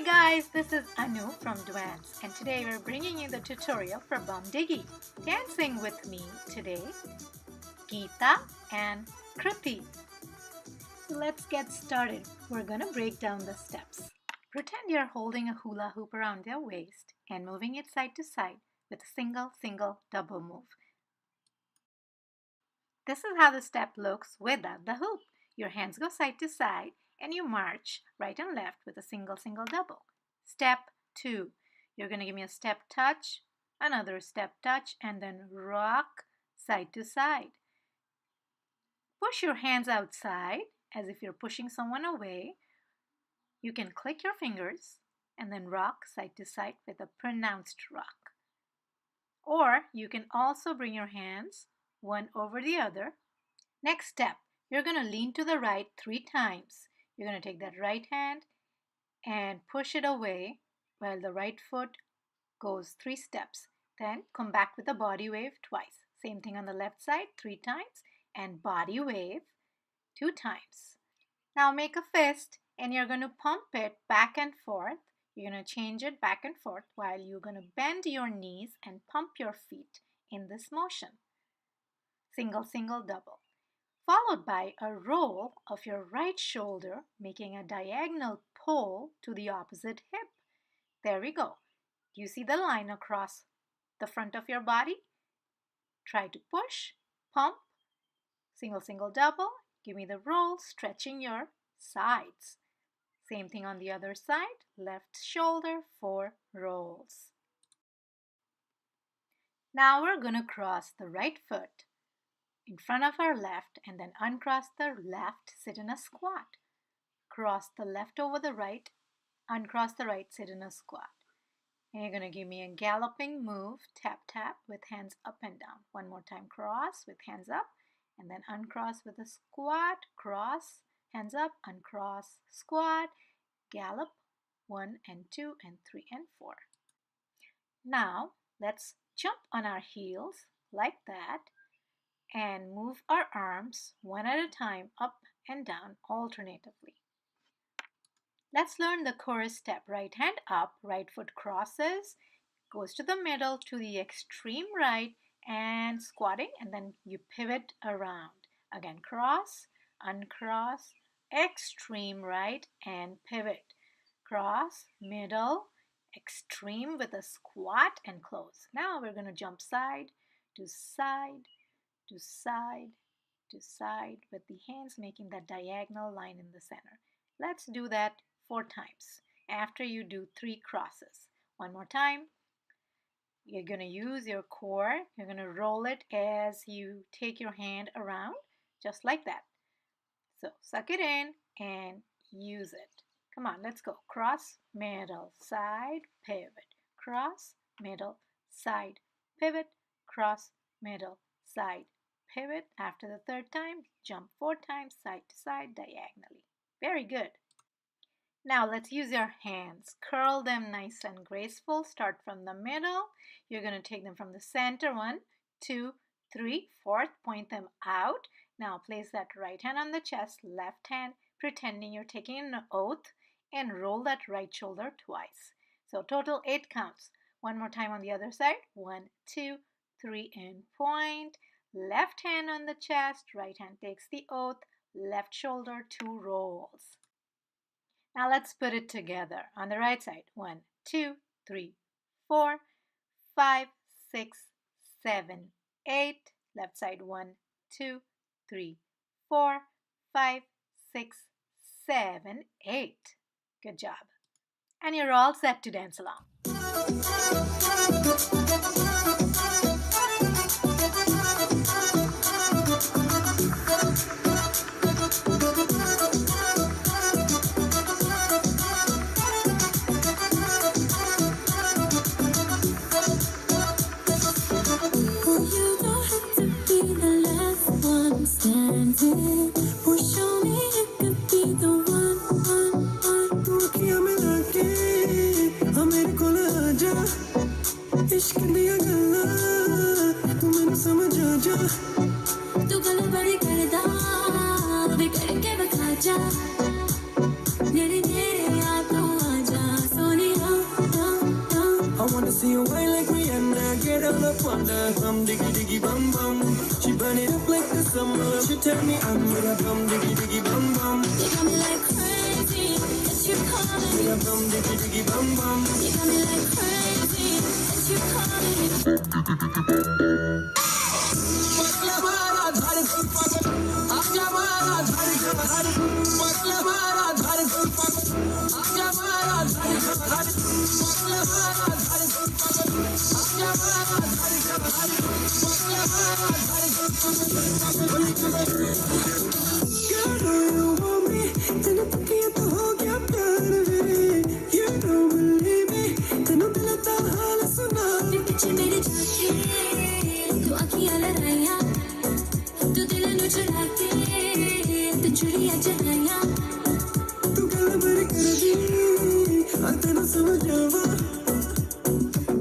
guys, this is Anu from Dwance, and today we're bringing you the tutorial for Bom Diggy. Dancing with me today, Geeta and Kriti. So let's get started. We're gonna break down the steps. Pretend you're holding a hula hoop around your waist and moving it side to side with a single, double move. This is how the step looks without the hoop. Your hands go side to side and you march right and left with a single, double. Step 2. You're going to give me a step touch, another step touch, and then rock side to side. Push your hands outside as if you're pushing someone away. You can click your fingers and then rock side to side with a pronounced rock. Or you can also bring your hands one over the other. Next step, you're going to lean to the right 3 times. You're going to take that right hand and push it away while the right foot goes 3 steps. Then come back with a body wave twice. Same thing on the left side 3 times and body wave 2 times. Now make a fist and you're going to pump it back and forth. You're going to change it back and forth while you're going to bend your knees and pump your feet in this motion. Single, double. Followed by a roll of your right shoulder, making a diagonal pull to the opposite hip. There we go. Do you see the line across the front of your body? Try to push, pump, single, double. Give me the roll, stretching your sides. Same thing on the other side. Left shoulder, 4 rolls. Now we're going to cross the right foot in front of our left and then uncross the left, sit in a squat. Cross the left over the right, uncross the right, sit in a squat. And you're going to give me a galloping move, tap, with hands up and down. One more time, cross with hands up and then uncross with a squat, cross, hands up, uncross, squat, gallop, 1 and 2 and 3 and 4. Now let's jump on our heels like that and move our arms one at a time up and down alternatively. Let's learn the chorus step. Right hand up, right foot crosses, goes to the middle to the extreme right and squatting, and then you pivot around. Again, cross, uncross, extreme right and pivot. Cross, middle, extreme with a squat and close. Now we're going to jump side to side, to side, to side with the hands making that diagonal line in the center. Let's do that 4 times after you do 3 crosses. One more time. You're going to use your core. You're going to roll it as you take your hand around, just like that. So suck it in and use it. Come on, let's go. Cross, middle, side, pivot. Cross, middle, side, pivot. Cross, middle, side, pivot. After the 3rd time, jump 4 times, side to side, diagonally. Very good. Now let's use your hands. Curl them nice and graceful. Start from the middle. You're going to take them from the center. 1, 2, 3, 4th. Point them out. Now place that right hand on the chest, left hand, pretending you're taking an oath, and roll that right shoulder twice. So total 8 counts. One more time on the other side. 1, 2, 3, and point. Left hand on the chest, right hand takes the oath, left shoulder, 2 rolls. Now let's put it together. On the right side, 1, 2, 3, 4, 5, 6, 7, 8. Left side, 1, 2, 3, 4, 5, 6, 7, 8. Good job. And you're all set to dance along. इश्क दिया गल्ला see you whine like Rihanna, get all up on the bum diggy diggy bum bum. She burn it up like the summer. She tell me I'm with a bum diggy diggy bum bum. You got me like crazy, that you calling me. With a bum diggy diggy bum bum. You got me like crazy, that you calling me. पगला मारा धार को पगल, आजा मारा धार को धार. पगला मारा धार को पगल, आजा मारा धार को धार. पगला मारा धार को पगल, आजा मारा धार को धार. पगला मारा धार को पगल. Girl, do you want me? तेरे तकिए तो हो गया प्यार रे. You don't believe me? तेनों दिल ता हाल सुना. पीछे मेरे जाके तू आँखियाँ लड़ाइयाँ, तू दिल नू चुरा के तू चुड़िया चढ़ाइयाँ. तू गल भर कर दी, तेनों समझ आवा.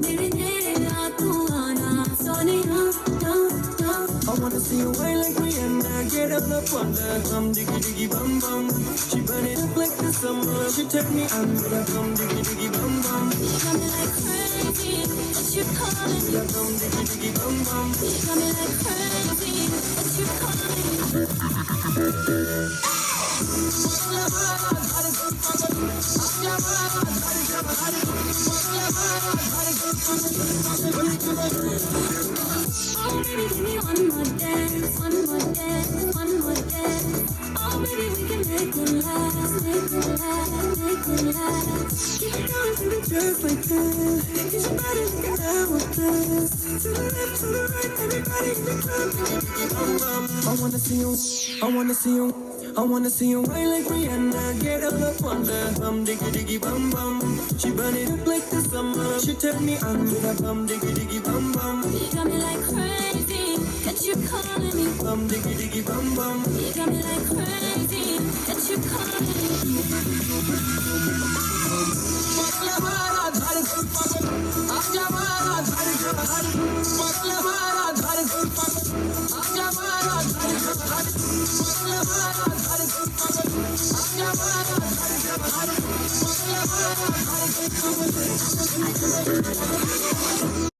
मेरे नेड़े आ तू आना सोने ना ना ना. I wanna see you whine like Rihanna, get all up on the bum diggy diggy bum bum. She burn it up like the summer. She tell me I'm with a bum diggy diggy bum bum. You got me like crazy, that you calling me. With a bum diggy diggy bum bum. You got me like crazy, that you calling me. पगला मारा धार को पगल, आजा मारा धार को धार. पगला मारा धार को पगल. Oh baby, give me one more dance, one more dance, one more dance. Oh baby, we can make it last, make it last, make it last. Keep it going to the just like that. Get your body like an hourglass. To the left, to the right, everybody in the club. I wanna see you, I wanna see you, I wanna see you whine like Rihanna, get all up on the bum diggy diggy bum bum. She burn it up like the summer. She tell me I'm with a bum diggy diggy bum bum. You got me like crazy, that you calling me. Bum diggy diggy bum bum. You got me like crazy, that you calling me. पगला मारा धार को पगल, आजा मारा धार को धार. पगला मारा धार को पगल, आजा मारा धार को धार. पगला मारा धार को पगल, आजा मारा धार को धार. पगला मारा धार को पगल.